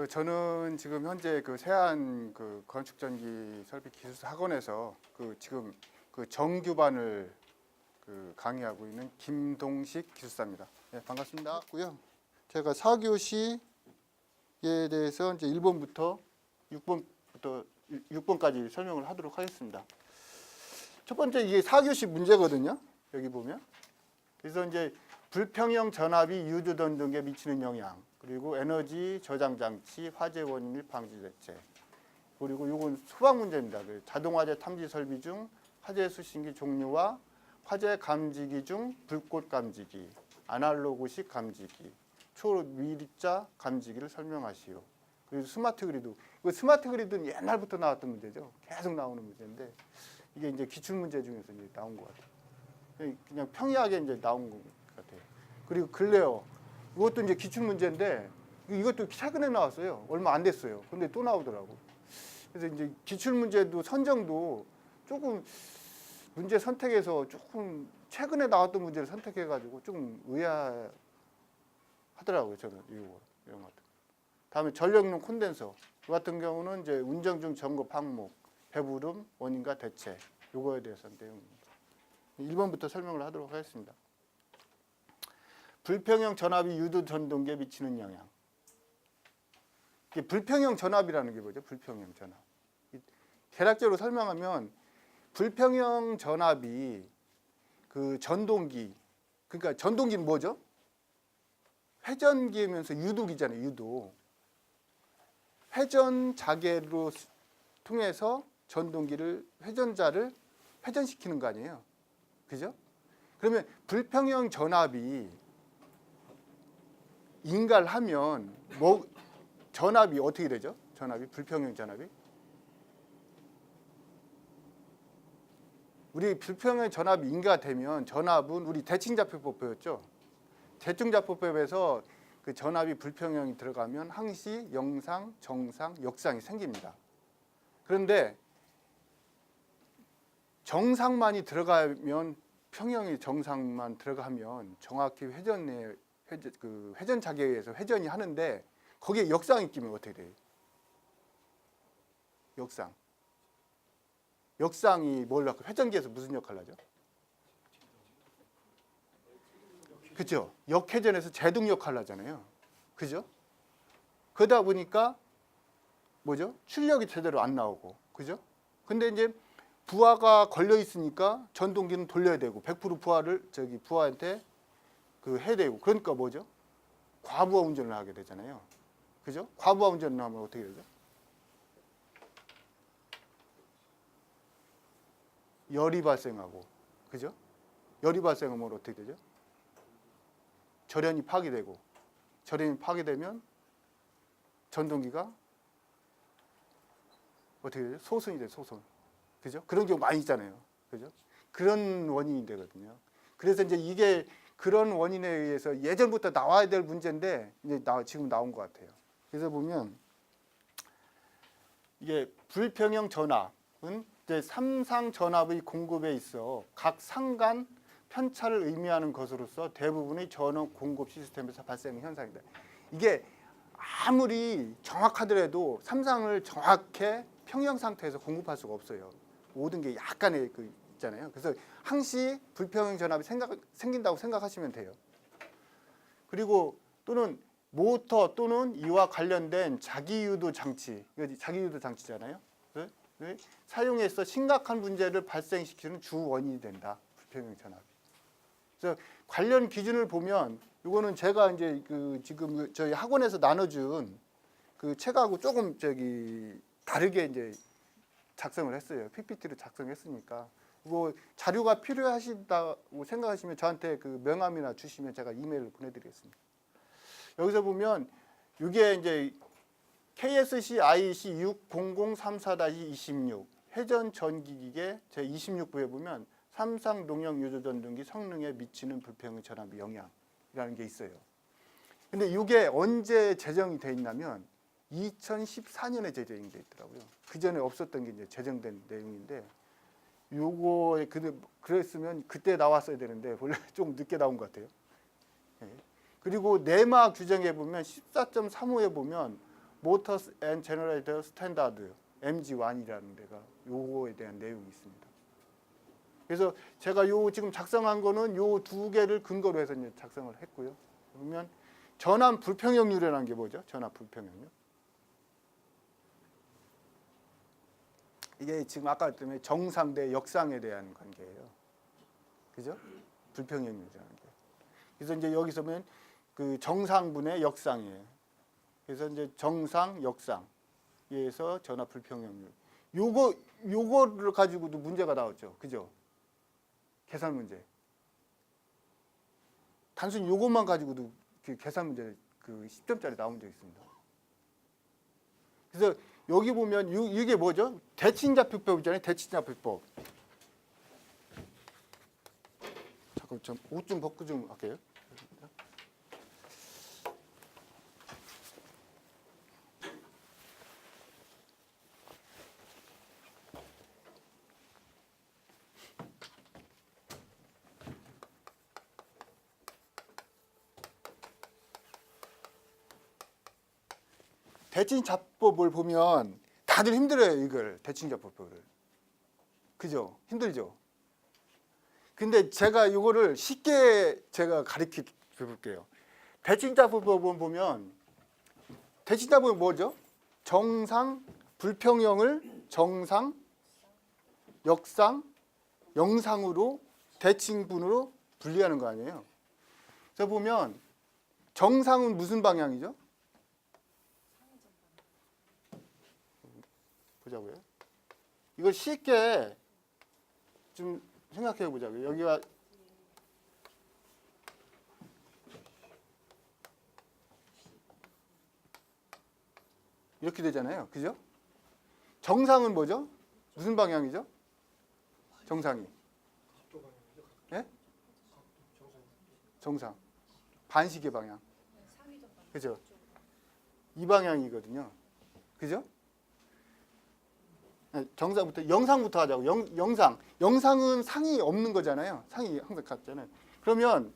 저는 지금 현재 그 세안 그 건축전기 설비 기술 학원에서 지금 정규반을 강의하고 있는 김동식 기술사입니다. 네, 반갑습니다. 고요. 제가 4교시에 대해서 이제 1번부터 6번까지 설명을 하도록 하겠습니다. 첫 번째 이게 4교시 문제거든요. 여기 보면. 그래서 이제 불평형 전압이 유도전등에 미치는 영향, 그리고 에너지 저장 장치, 화재 원인 및 방지 대책, 그리고 이건 수학 문제입니다. 자동 화재 탐지 설비 중 화재 수신기 종류와 화재 감지기 중 불꽃 감지기, 아날로그식 감지기, 초미립자 감지기를 설명하시오. 그리고 스마트 그리드. 스마트 그리드는 옛날부터 나왔던 문제죠. 계속 나오는 문제인데 이게 이제 기출 문제 중에서 이제 나온 것 같아요. 그냥 평이하게 이제 나온 것 같아요. 그리고 글레어. 이것도 이제 기출 문제인데 이것도 최근에 나왔어요. 얼마 안 됐어요. 근데 또 나오더라고. 그래서 이제 기출 문제도 선정도 조금 문제 선택에서 조금 최근에 나왔던 문제를 선택해가지고 조금 의아하더라고요. 저는 이런 것. 다음에 전력용 콘덴서 같은 경우는 이제 운전 중 점검 항목, 배부름, 원인과 대체 요거에 대해서 내용입니다. 1번부터 설명을 하도록 하겠습니다. 불평형 전압이 유도 전동기에 미치는 영향. 이게 불평형 전압이라는 게 뭐죠? 불평형 전압. 대략적으로 설명하면 불평형 전압이 그 전동기, 그러니까 전동기는 뭐죠? 회전기면서 유도기잖아요. 유도. 회전 자개로 통해서 전동기를 회전자를 회전시키는 거 아니에요. 그죠? 그러면 불평형 전압이 인가를 하면 뭐 전압이 어떻게 되죠? 전압이 불평형 전압이 우리 불평형 전압이 인가가 되면 전압은 우리 대칭자표법 배웠죠? 대칭자표법에서 그 전압이 불평형이 들어가면 항시 영상, 정상, 역상이 생깁니다. 그런데 정상만이 들어가면 평형이 정상만 들어가면 정확히 회전 자개에 의해서 회전이 하는데 거기에 역상이 끼면 어떻게 돼요? 역상. 역상이 뭘 낳고 회전기에서 무슨 역할을 하죠? 그죠? 역회전에서 제동 역할을 하잖아요. 그죠? 그러다 보니까 뭐죠? 출력이 제대로 안 나오고. 그죠? 근데 이제 부하가 걸려 있으니까 전동기는 돌려야 되고 100% 부하를 부하한테 해야 되고. 그러니까 뭐죠? 과부하 운전을 하게 되잖아요. 그죠? 과부하 운전을 하면 어떻게 되죠? 열이 발생하고. 그죠? 열이 발생하면 어떻게 되죠? 절연이 파괴되고. 절연이 파괴되면 전동기가 어떻게 되죠? 소선이 돼요. 소선. 그죠? 그런 경우 많이 있잖아요. 그죠? 그런 원인이 되거든요. 그래서 이제 이게 그런 원인에 의해서 예전부터 나와야 될 문제인데 이제 지금 나온 것 같아요. 그래서 보면 이게 불평형 전압은 이제 삼상 전압의 공급에 있어 각 상간 편차를 의미하는 것으로서 대부분의 전원 공급 시스템에서 발생하는 현상이다. 이게 아무리 정확하더라도 삼상을 정확히 평형 상태에서 공급할 수가 없어요. 모든 게 약간의 있잖아요. 그래서 항시 불평형 전압이 생긴다고 생각하시면 돼요. 그리고 또는 모터 또는 이와 관련된 자기유도 장치, 자기유도 장치잖아요. 사용해서 심각한 문제를 발생시키는 주 원인이 된다. 불평형 전압. 그래서 관련 기준을 보면 이거는 제가 이제 지금 저희 학원에서 나눠준 그 책하고 조금 다르게 이제 작성을 했어요. PPT로 작성했으니까. 뭐 자료가 필요하시다고 생각하시면 저한테 그 명함이나 주시면 제가 이메일을 보내드리겠습니다. 여기서 보면 이게 이제 KSC IC 60034-26 회전 전기기계 제 26부에 보면 삼상 농형 유도 전동기 성능에 미치는 불평형 전압 영향이라는 게 있어요. 근데 이게 언제 제정이 돼 있냐면 2014년에 제정이 돼 있더라고요. 그 전에 없었던 게 이제 제정된 내용인데 요거에 그랬으면 그때 나왔어야 되는데 원래 좀 늦게 나온 것 같아요. 그리고 내막 규정에 보면 14.35에 보면 모터스 앤 제너레이터 스탠다드 MG1이라는 데가 요거에 대한 내용이 있습니다. 그래서 제가 요 지금 작성한 거는 요 두 개를 근거로 해서 이제 작성을 했고요. 그러면 전압 불평형률이라는 게 뭐죠? 전압 불평형률. 이게 지금 아까 때문에 정상 대 역상에 대한 관계예요. 그죠? 불평형률이라는 게. 그래서 이제 여기서 보면 그 정상분의 역상이에요. 그래서 이제 정상, 역상에서 전압 불평형률. 요거를 가지고도 문제가 나왔죠. 그죠? 계산 문제. 단순히 요것만 가지고도 그 계산 문제 그 10점짜리 나온 적 있습니다. 그래서 여기 보면 이게 뭐죠? 대칭좌표법 있잖아요. 대칭좌표법. 잠깐 좀 옷 좀 벗고 좀 할게요. 대칭좌법을 보면 다들 힘들어요. 이걸 대칭좌표법을. 그죠? 힘들죠? 근데 제가 이거를 쉽게 제가 가르쳐 볼게요. 대칭좌표법을 보면 대칭좌표는 뭐죠? 정상, 불평형을 정상, 역상, 영상으로 대칭분으로 분리하는 거 아니에요? 그래서 보면 정상은 무슨 방향이죠? 보자고요. 이걸 쉽게 좀 생각해 보자고요. 여기가 이렇게 되잖아요. 그죠? 정상은 뭐죠? 무슨 방향이죠? 정상이. 예? 정상. 반시계 방향. 그죠? 이 방향이거든요. 그죠? 정상부터 영상부터 하자고. 영상. 영상은 상이 없는 거잖아요. 상이 항상 같잖아요. 그러면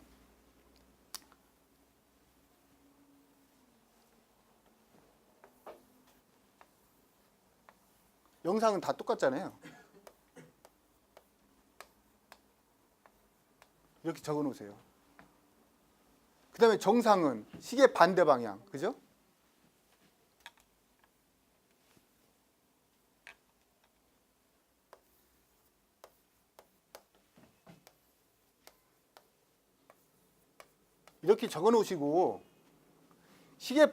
영상은 다 똑같잖아요. 이렇게 적어 놓으세요. 그 다음에 정상은 시계 반대 방향. 그죠? 이렇게 적어 놓으시고 시계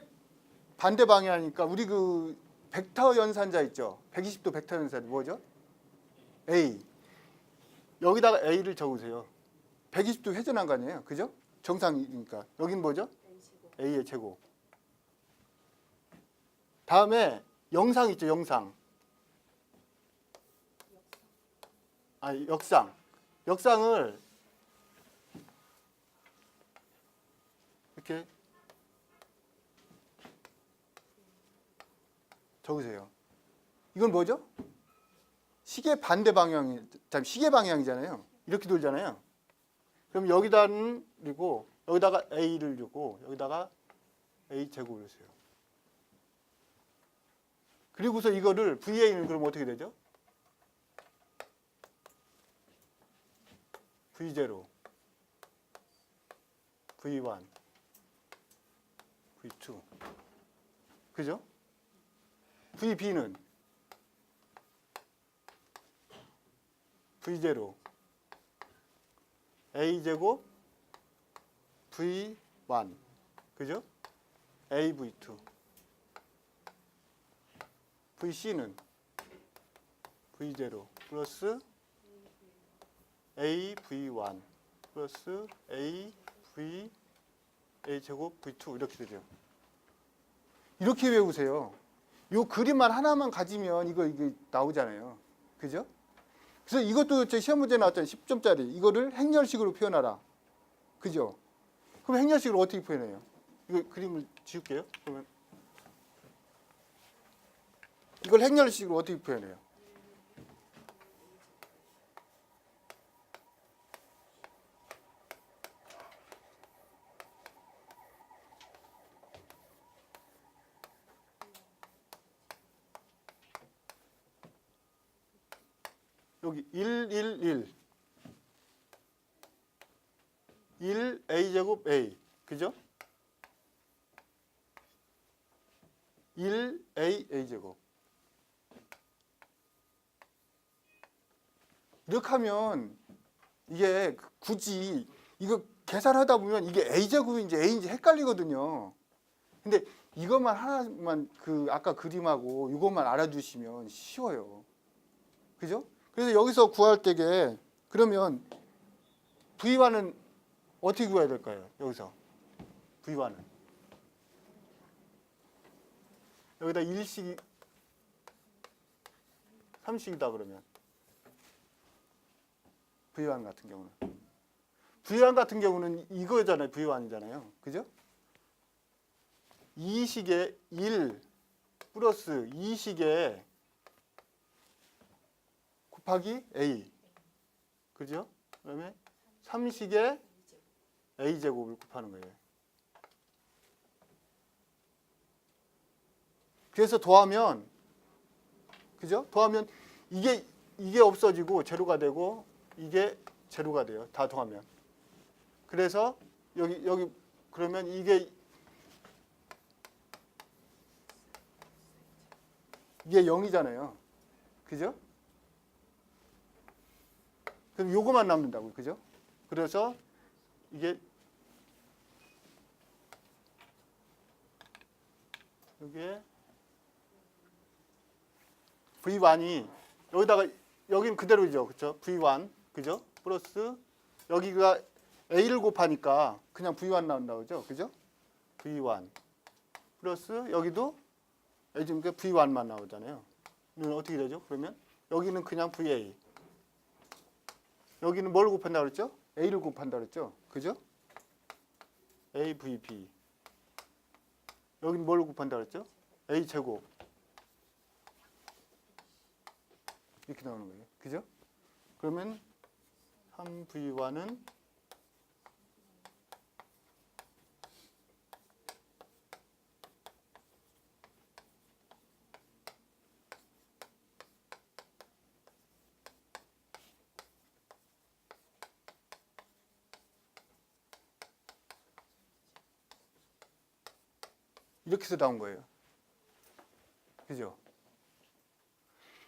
반대 방향이니까 우리 그 벡터 연산자 있죠? 120도 벡터 연산자 뭐죠? A. 여기다가 A를 적으세요. 120도 회전한 거 아니에요? 그죠? 정상이니까. 여긴 뭐죠? A의 제곱. 다음에 영상 있죠? 영상. 아, 역상. 역상을 이렇게 적으세요. 이건 뭐죠? 시계 반대 방향이, 시계 방향이잖아요. 이렇게 돌잖아요. 그럼 여기다는 그리고 여기다가 A를 주고 여기다가 A 제곱을 주세요. 그리고서 이거를 VA는 그럼 어떻게 되죠? V0, V1, V2. 그죠? VB는 V0, A제곱, V1. 그죠? AV2. VC는 V0 플러스 AV1 플러스 A제곱 V2 이렇게 되죠. 이렇게 외우세요. 이 그림만 하나만 가지면 이게 나오잖아요. 그죠? 그래서 이것도 제 시험 문제 나왔잖아요. 10점짜리. 이거를 행렬식으로 표현하라. 그죠? 그럼 행렬식으로 어떻게 표현해요? 이거 그림을 지울게요. 그러면 이걸 행렬식으로 어떻게 표현해요? 여기 1, 1, 1. 1 a제곱 a. 그죠? 1 a a제곱. 이렇게 하면 이게 굳이 이거 계산하다 보면 이게 a제곱인지 a인지 헷갈리거든요. 근데 이것만 하나만 그 아까 그림하고 이것만 알아두시면 쉬워요. 그죠? 그래서 여기서 구할 때게 그러면 V1은 어떻게 구해야 될까요? 여기서 V1은 여기다 1씩 3씩이다 그러면 V1 같은 경우는 V1 같은 경우는 이거잖아요. V1이잖아요. 그죠? 2식에 1 플러스 2식에 곱하기 A. 그죠? 그다음에 3식에 A제곱을 곱하는 거예요. 그래서 더하면 그죠? 더하면 이게 없어지고 제로가 되고 이게 제로가 돼요. 다 더하면. 그래서 여기 그러면 이게 0이잖아요. 그죠? 그럼 요거만 남는다고. 그죠? 그래서 이게 여기에 V1이 여기다가 여기는 그대로죠. 그렇죠? V1. 그죠? 플러스 여기가 A를 곱하니까 그냥 V1 나온다고죠. 그죠? V1 플러스 여기도 지금 V1만 나오잖아요. 이건 어떻게 되죠? 그러면 여기는 그냥 VA. 여기는 뭘 곱한다고 그랬죠? A를 곱한다고 그랬죠? 그죠? AVB. 여기는 뭘 곱한다고 그랬죠? A 제곱. 이렇게 나오는 거예요. 그죠? 그러면 3V1은 이렇게 해서 나온 거예요. 그죠?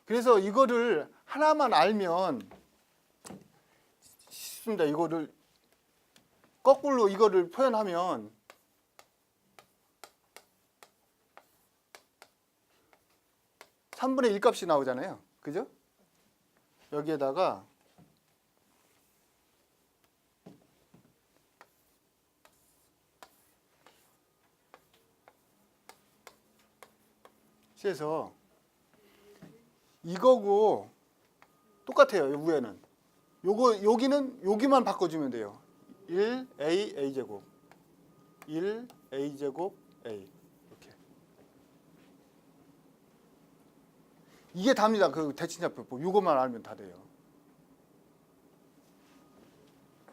그래서 이거를 하나만 알면 쉽습니다. 이거를 거꾸로 이거를 표현하면 (3분의 1) 값이 나오잖아요. 그죠? 여기에다가 그래서 이거고 똑같아요. 위에는 여기는 여기만 바꿔주면 돼요. 1a a제곱 1a제곱 a 이렇게 이게 답니다. 그 대칭자표법 이것만 알면 다 돼요.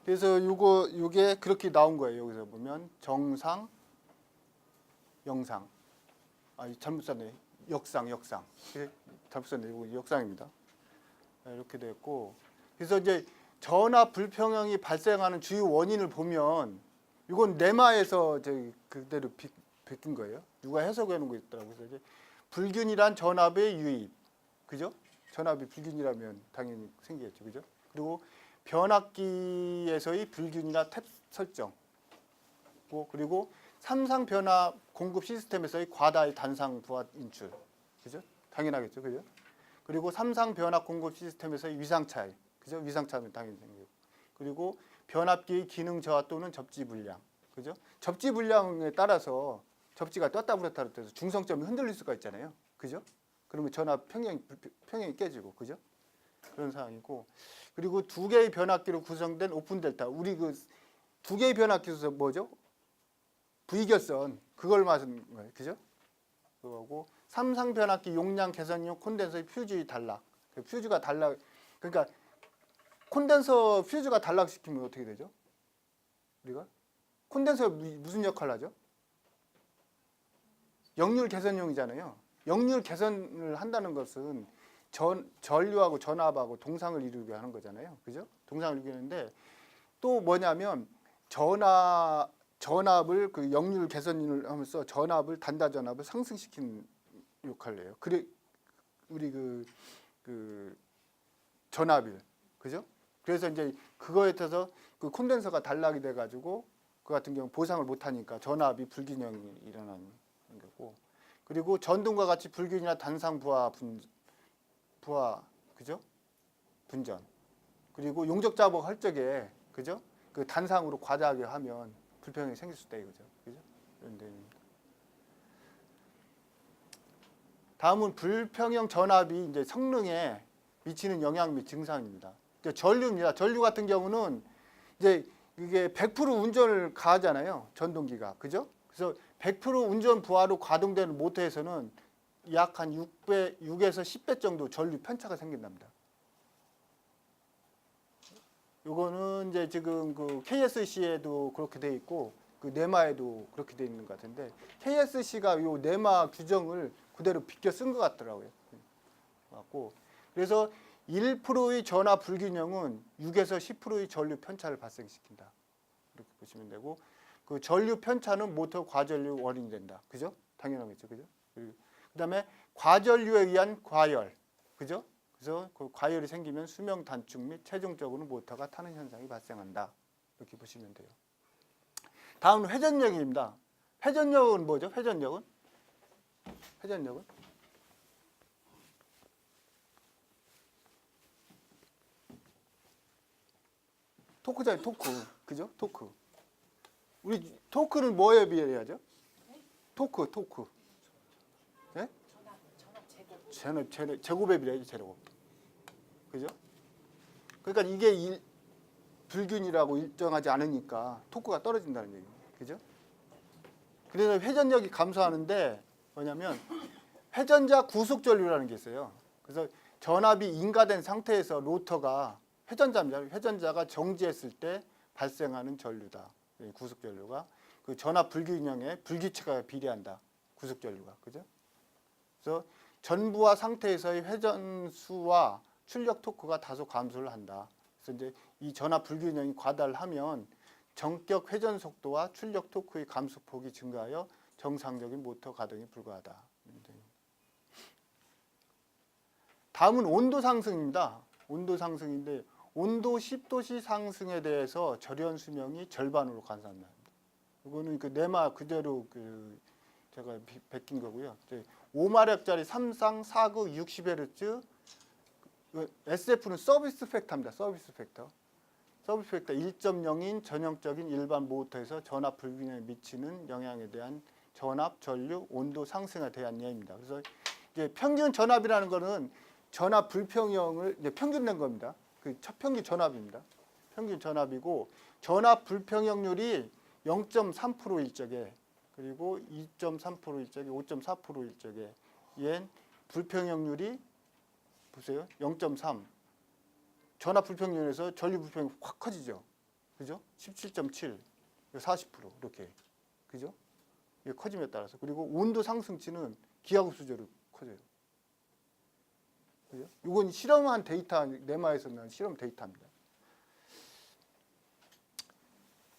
그래서 요게 그렇게 나온 거예요. 여기서 보면 정상 영상 잘못 썼네. 역상 잘못 썼네. 이거 역상입니다. 이렇게 됐고 그래서 이제 전압 불평형이 발생하는 주요 원인을 보면 이건 네마에서 그대로 베낀 거예요. 누가 해석해 놓은 거 있더라고요. 그래서 이제 불균일한 전압의 유입, 그죠? 전압이 불균이라면 당연히 생기겠죠, 그죠? 그리고 변압기에서의 불균이나 탭 설정, 그리고 삼상 변압 공급 시스템에서의 과다의 단상 부하 인출, 그죠? 당연하겠죠, 그죠? 그리고 삼상 변압 공급 시스템에서의 위상 차이, 그죠? 위상 차이는 당연히 생기고, 그리고 변압기의 기능 저하 또는 접지 불량, 그죠? 접지 불량에 따라서 접지가 떴다 불었다 해서 중성점이 흔들릴 수가 있잖아요, 그죠? 그러면 전압 평형이 깨지고, 그죠? 그런 상황이고, 그리고 두 개의 변압기로 구성된 오픈 델타, 우리 그 두 개의 변압기에서 뭐죠? V결선, 그걸 말하는 거예요, 그죠? 그거고 삼상 변압기 용량 개선용 콘덴서의 퓨즈의 단락, 퓨즈가 단락, 그러니까 콘덴서 퓨즈가 단락시키면 어떻게 되죠? 우리가 콘덴서가 무슨 역할을 하죠? 역률 개선용이잖아요. 역률 개선을 한다는 것은 전류하고 전압하고 동상을 이루게 하는 거잖아요. 그죠? 동상을 이루게 하는데 또 뭐냐면 전압을 그 역률 개선을 하면서 단다 전압을 상승시키는 역할을 해요. 그래 우리 그 전압을 그죠? 그래서 이제 그거에 따라서 그 콘덴서가 단락이 돼 가지고 그 같은 경우 보상을 못 하니까 전압이 불균형이 일어나는 거고, 그리고 전등과 같이 불균이나 단상 부하 그죠? 분전. 그리고 용적 작업 할 적에 그죠? 그 단상으로 과다하게 하면 불평이 생길 수도 있고 그죠? 이런 내용입니다. 다음은 불평형 전압이 이제 성능에 미치는 영향 및 증상입니다. 전류입니다. 전류 같은 경우는 이제 이게 100% 운전을 가하잖아요. 전동기가. 그죠? 그래서 100% 운전 부하로 가동되는 모터에서는 약 한 6에서 10배 정도 전류 편차가 생긴답니다. 요거는 이제 지금 그 KSC에도 그렇게 돼 있고 그 네마에도 그렇게 돼 있는 것 같은데, KSC가 요 네마 규정을 그대로 비껴 쓴 것 같더라고요. 그래서 1%의 전압 불균형은 6에서 10%의 전류 편차를 발생시킨다. 이렇게 보시면 되고, 그 전류 편차는 모터 과전류 원인이 된다. 그죠? 당연하겠죠. 그죠? 그다음에 과전류에 의한 과열. 그죠? 그래서 그 과열이 생기면 수명 단축 및 최종적으로 모터가 타는 현상이 발생한다. 이렇게 보시면 돼요. 다음은 회전력입니다. 회전력은 뭐죠? 회전력은 토크잖아요. 토크. 그죠? 토크. 우리 토크는 뭐에 비례하죠? 토크. 예? 제곱에 비례하죠. 제곱. 그죠? 그러니까 이게 불균이라고 일정하지 않으니까 토크가 떨어진다는 얘기예요. 그죠? 그래서 회전력이 감소하는데 뭐냐면 회전자 구속 전류라는 게 있어요. 그래서 전압이 인가된 상태에서 로터가 회전자가 정지했을 때 발생하는 전류다. 구속 전류가 그 전압 불균형에 불규칙하게 비례한다. 구속 전류가. 그죠? 그래서 전부하 상태에서의 회전수와 출력 토크가 다소 감소를 한다. 그래서 이제 이 전압 불균형이 과다하면 정격 회전 속도와 출력 토크의 감소폭이 증가하여 정상적인 모터 가동이 불가하다. 다음은 온도 상승입니다. 온도 상승인데 온도 10도씨 상승에 대해서 절연 수명이 절반으로 감소한다. 이거는 그 네마 그대로 그 제가 베낀 거고요. 5마력짜리 삼상 4구 60Hz SF는 서비스 팩터입니다. 서비스 팩터 1.0인 전형적인 일반 모터에서 전압 불균형에 미치는 영향에 대한 전압, 전류, 온도 상승에 대한 예입니다. 그래서 이제 평균 전압이라는 거는 전압 불평형을 이제 평균 낸 겁니다. 그 평균 전압입니다. 평균 전압이고 전압 불평형률이 0.3%일 적에, 그리고 2.3%일 적에, 5.4%일 적에 얘는 불평형률이 보세요. 0.3. 전압 불평형에서 전류 불평이 확 커지죠. 그죠? 17.7, 40% 이렇게. 그죠? 이게 커짐에 따라서. 그리고 온도 상승치는 기하급수적으로 커져요. 그죠? 이건 실험한 데이터, 네마에서 난 실험 데이터입니다.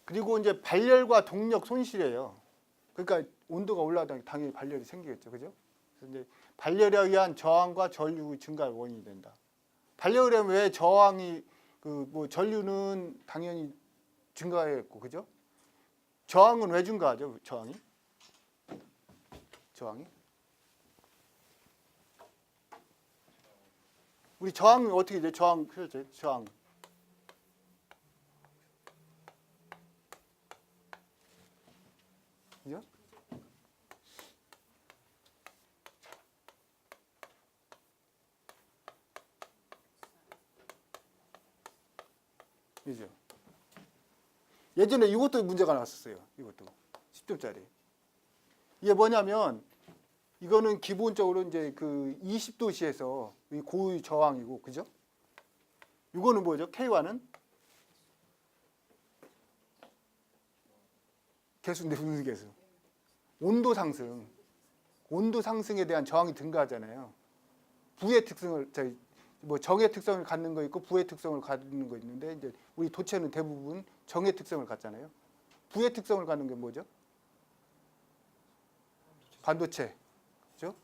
그리고 이제 발열과 동력 손실이에요. 그러니까 온도가 올라가면 당연히 발열이 생기겠죠. 그죠? 그래서 이제 발열에 의한 저항과 전류 증가의 원인이 된다. 발열에 하면 왜 저항이 전류는 당연히 증가했고, 그죠? 저항은 왜 증가하죠? 저항이? 우리 저항은 어떻게 돼? 저항. 그죠? 그죠? 예전에 이것도 문제가 나왔었어요. 이것도 10점짜리. 이게 뭐냐면 이거는 기본적으로 이제 그 20도씨에서 고유 저항이고, 그죠? 이거는 뭐죠? K1은 개수인데 무슨 개수? 온도 상승에 대한 저항이 증가하잖아요. 부의 특성을 뭐 정의 특성을 갖는 거 있고 부의 특성을 갖는 거 있는데 이제 우리 도체는 대부분 정의 특성을 갖잖아요. 부의 특성을 갖는 게 뭐죠? 반도체, 그죠?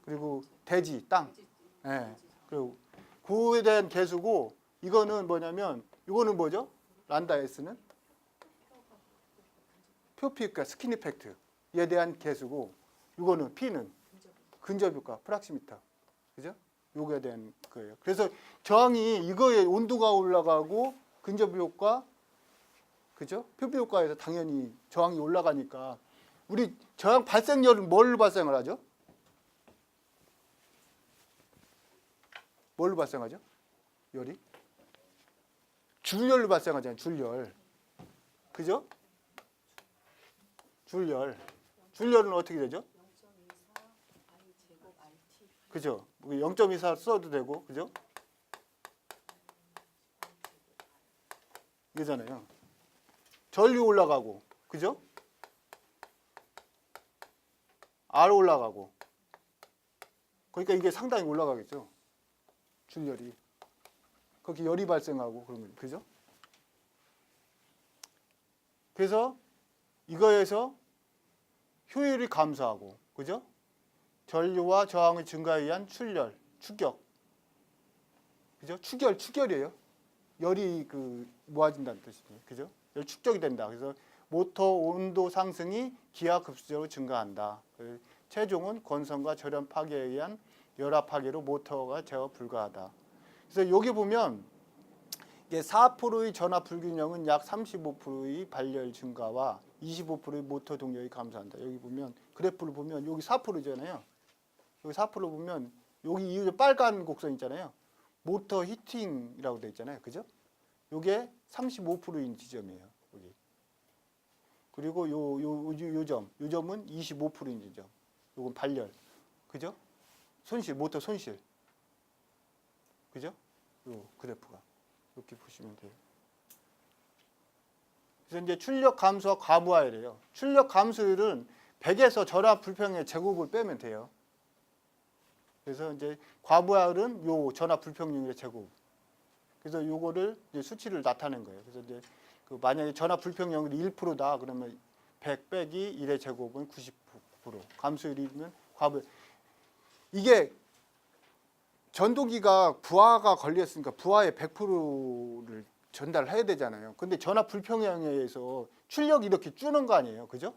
그리고 대지, 땅. 예. 그리고 그에 대한 계수고 이거는 뭐냐면 이거는 뭐죠? 란다 S는 표피효과, 스킨 이펙트에 대한 계수고 이거는 P는 근접효과, 프락시미터, 그죠? 요거에 대한 거예요. 그래서 저항이 이거에 온도가 올라가고 근접효과, 그죠? 표피효과에서 당연히 저항이 올라가니까 우리 저항 발생열은 뭘로 발생을 하죠? 뭘로 발생하죠? 열이? 줄열로 발생하잖아요. 줄열. 그죠? 줄열. 줄열은 어떻게 되죠? 그죠? 0.24 써도 되고, 그죠? 이거잖아요. 전류 올라가고, 그죠? R 올라가고. 그러니까 이게 상당히 올라가겠죠. 줄열이. 거기 열이 발생하고 그러면, 그죠? 그래서 이거에서 효율이 감소하고, 그죠? 전류와 저항의 증가에 의한 출열, 추격. 그죠? 추결이에요. 열이 모아진다는 뜻이에요. 그죠? 열 축적이 된다. 그래서 모터 온도 상승이 기하급수적으로 증가한다. 최종은 건성과 절연 파괴에 의한 열압 파괴로 모터가 제어 불가하다. 그래서 여기 보면 이게 4%의 전압 불균형은 약 35%의 발열 증가와 25%의 모터 동력이 감소한다. 여기 보면 그래프를 보면 여기 4%잖아요. 여기 4% 보면 여기 이 빨간 곡선 있잖아요. 모터 히팅이라고 돼 있잖아요. 그죠? 요게 35%인 지점이에요. 여기. 그리고 요 점은 25%인 지점. 요건 발열. 그죠? 손실, 모터 손실. 그죠? 요 그래프가. 이렇게 보시면 돼요. 그래서 이제 출력 감소와 과부하율이에요. 출력 감소율은 100에서 전압 불평의 제곱을 빼면 돼요. 그래서 이제 과부하율은 요 전압 불평율의 제곱. 그래서 요거를 이제 수치를 나타낸 거예요. 그래서 이제 만약에 전압 불평율이 1%다 그러면 100 빼기 1의 제곱은 90%. 감소율이면 과부하율. 이게 전도기가 부하가 걸렸으니까 부하의 100%를 전달해야 되잖아요. 근데 전압 불평형에 의해서 출력이 이렇게 줄는 거 아니에요. 그죠?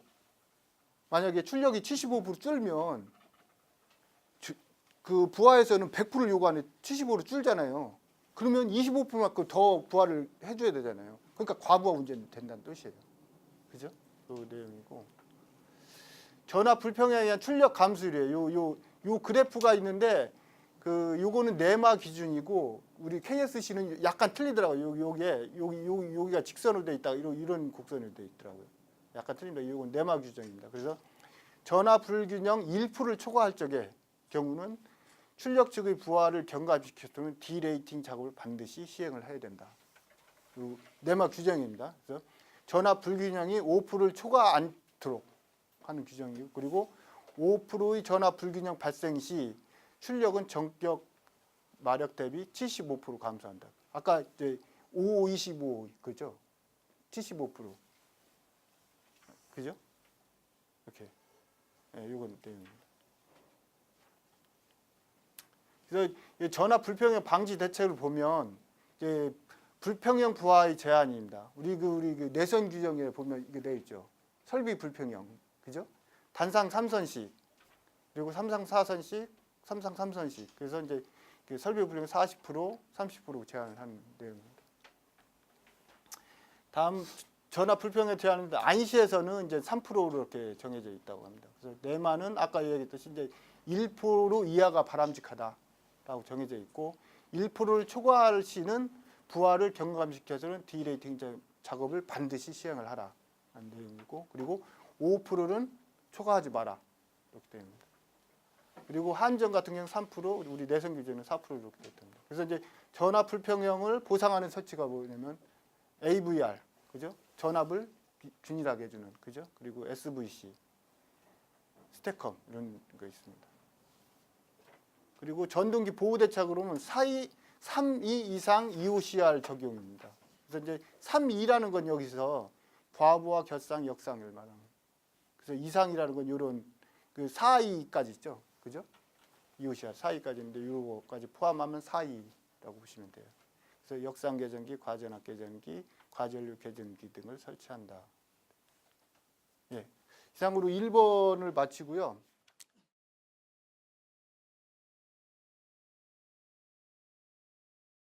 만약에 출력이 75% 줄면 그 부하에서는 100%를 요구하는데 75%로 줄잖아요. 그러면 25%만큼 더 부하를 해줘야 되잖아요. 그러니까 과부하 운전이 된다는 뜻이에요. 그죠? 그 내용이고. 전압 불평형에 의한 출력 감소율이에요. 요 그래프가 있는데 요거는 네마 기준이고 우리 KSC는 약간 틀리더라고요. 여기가 직선으로 돼 있다 이런 곡선으로 돼 있더라고요. 약간 틀린다. 이건 네마 규정입니다. 그래서 전압 불균형 1%를 초과할 적의 경우는 출력 측의 부하를 경감시켰으면 디레이팅 작업을 반드시 시행을 해야 된다. 네마 규정입니다. 그래서 전압 불균형이 5%를 초과 않도록 하는 규정이고 그리고 5%의 전압 불균형 발생 시 출력은 전격 마력 대비 75% 감소한다. 아까 이제 5525 그죠? 75% 그죠? 이렇게 이건 내용입니다. 그래서 전압 불평형 방지 대책을 보면 이제 불평형 부하의 제한입니다. 우리 그 내선 규정에 보면 이게 돼 있죠. 설비 불평형 그죠? 단상 3선식 그리고 삼상 4선식, 삼상 3선식. 그래서 이제 설비 불평형 40%, 30% 제한을 한 내용입니다. 다음 전압 불평형 제한인데 안시에서는 이제 3%로 이렇게 정해져 있다고 합니다. 그래서 네마는 아까 얘기했듯이 이제 1% 이하가 바람직하다라고 정해져 있고 1%를 초과할 시는 부하를 경감시켜서는 디레이팅 작업을 반드시 시행을 하라는 내용이고 그리고 5%는 초과하지 마라 이렇게 됩니다. 그리고 한전 같은 경우는 3%, 우리 내선 규제는 4% 이렇게 됐답니다. 그래서 이제 전압 불평형을 보상하는 설치가 뭐냐면 AVR, 그죠? 전압을 균일하게 해주는, 그죠? 그리고 SVC, 스태컴 이런 거 있습니다. 그리고 전동기 보호대차 그러면 3이 이상 EOCR 적용입니다. 그래서 이제 3이라는 건 여기서 과부하, 결상, 역상을 말하는 거예요. 그래서 이상이라는 건 이런 그 4이까지 있죠. 그죠? EOCR 4이까지 있는데 이거까지 포함하면 4이라고 보시면 돼요. 그래서 역상 계전기, 과전압 계전기, 과전류 계전기 등을 설치한다. 예. 이상으로 1번을 마치고요.